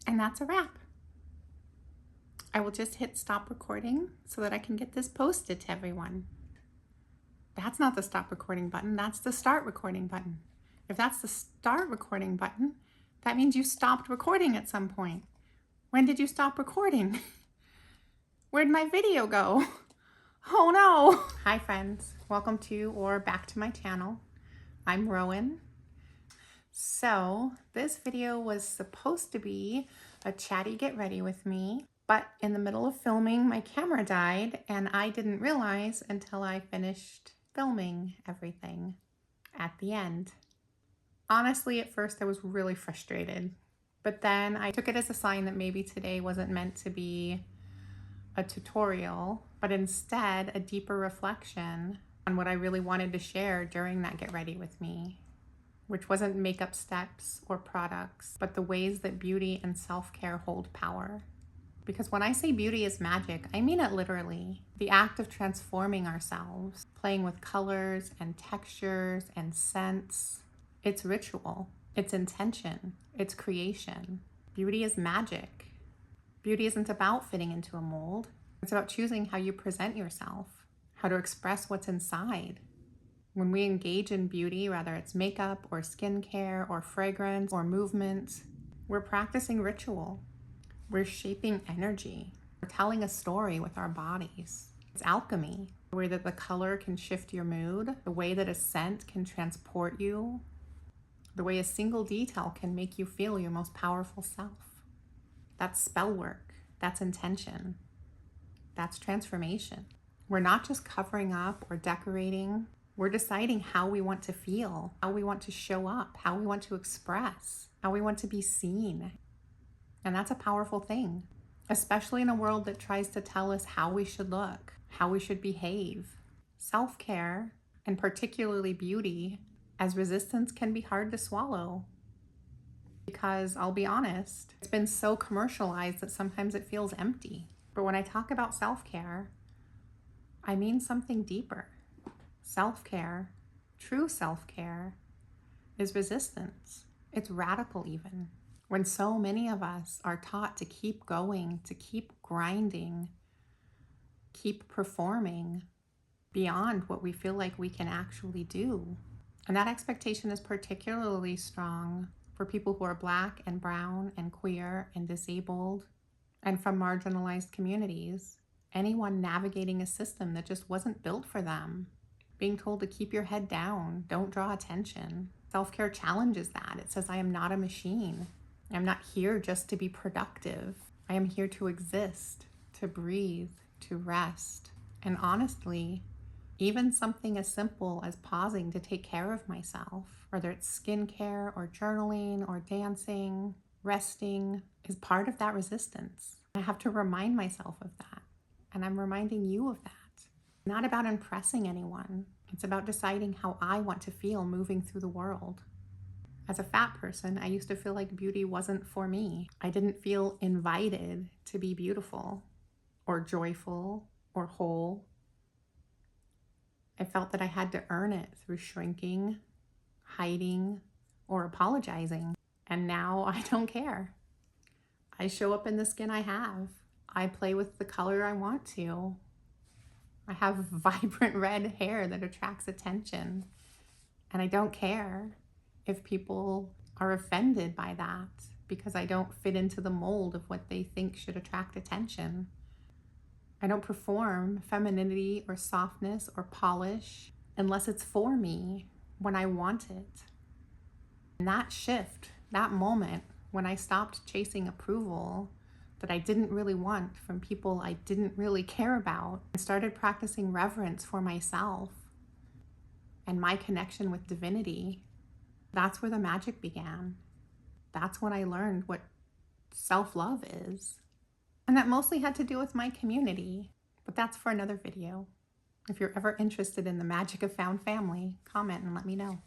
And that's a wrap. I will just hit stop recording so that I can get this posted to everyone. That's not the stop recording button, that's the start recording button. If that's the start recording button, that means you stopped recording at some point. When did you stop recording? Where'd my video go? Oh no! Hi friends, welcome to or back to my channel. I'm Rowan. So this video was supposed to be a chatty get ready with me, but in the middle of filming my camera died and I didn't realize until I finished filming everything at the end. Honestly, at first I was really frustrated, but then I took it as a sign that maybe today wasn't meant to be a tutorial, but instead a deeper reflection on what I really wanted to share during that get ready with me, which wasn't makeup steps or products, but the ways that beauty and self-care hold power. Because when I say beauty is magic, I mean it literally. The act of transforming ourselves, playing with colors and textures and scents. It's ritual, it's intention, it's creation. Beauty is magic. Beauty isn't about fitting into a mold. It's about choosing how you present yourself, how to express what's inside. When we engage in beauty, whether it's makeup or skincare or fragrance or movement, we're practicing ritual. We're shaping energy. We're telling a story with our bodies. It's alchemy, the way that the color can shift your mood, the way that a scent can transport you, the way a single detail can make you feel your most powerful self. That's spell work. That's intention. That's transformation. We're not just covering up or decorating. We're deciding how we want to feel, how we want to show up, how we want to express, how we want to be seen. And that's a powerful thing, especially in a world that tries to tell us how we should look, how we should behave. Self-care, and particularly beauty, as resistance can be hard to swallow. Because I'll be honest, it's been so commercialized that sometimes it feels empty. But when I talk about self-care, I mean something deeper. Self-care, true self-care, is resistance. It's radical even. When so many of us are taught to keep going, to keep grinding, keep performing beyond what we feel like we can actually do. And that expectation is particularly strong for people who are Black and brown and queer and disabled and from marginalized communities. Anyone navigating a system that just wasn't built for them. Being told to keep your head down, don't draw attention. Self-care challenges that. It says, I am not a machine. I'm not here just to be productive. I am here to exist, to breathe, to rest. And honestly, even something as simple as pausing to take care of myself, whether it's skincare or journaling or dancing, resting, is part of that resistance. I have to remind myself of that. And I'm reminding you of that. Not about impressing anyone. It's about deciding how I want to feel moving through the world. As a fat person, I used to feel like beauty wasn't for me. I didn't feel invited to be beautiful or joyful or whole. I felt that I had to earn it through shrinking, hiding, or apologizing. And now I don't care. I show up in the skin I have. I play with the color I want to. I have vibrant red hair that attracts attention. And I don't care if people are offended by that because I don't fit into the mold of what they think should attract attention. I don't perform femininity or softness or polish unless it's for me when I want it. And that shift, that moment when I stopped chasing approval that I didn't really want from people I didn't really care about and started practicing reverence for myself and my connection with divinity, that's where the magic began. That's when I learned what self-love is. And that mostly had to do with my community, but that's for another video. If you're ever interested in the magic of found family, comment and let me know.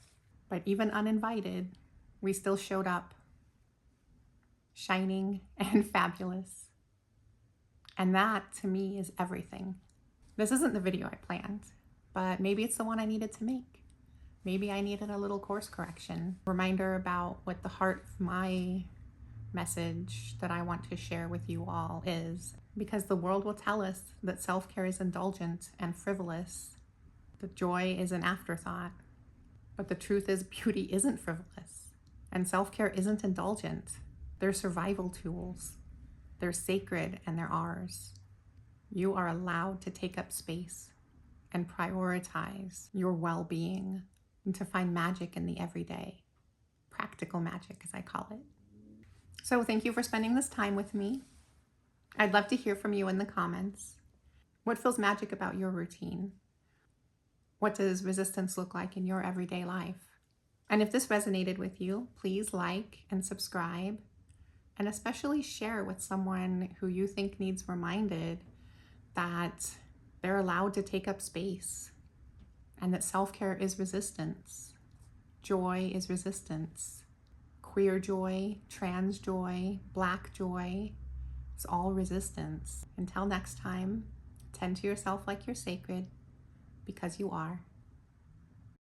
But even uninvited, we still showed up, shining and fabulous. And that, to me, is everything. This isn't the video I planned, but maybe it's the one I needed to make. Maybe I needed a little course correction, reminder about what the heart of my message that I want to share with you all is because the world will tell us that self-care is indulgent and frivolous, that joy is an afterthought. But the truth is, beauty isn't frivolous, and self-care isn't indulgent. They're survival tools. They're sacred, and they're ours. You are allowed to take up space and prioritize your well-being and to find magic in the everyday. Practical magic, as I call it. So thank you for spending this time with me. I'd love to hear from you in the comments. What feels magic about your routine? What does resistance look like in your everyday life? And if this resonated with you, please like and subscribe, and especially share with someone who you think needs reminded that they're allowed to take up space and that self-care is resistance. Joy is resistance. Queer joy, trans joy, Black joy, it's all resistance. Until next time, tend to yourself like you're sacred, because you are.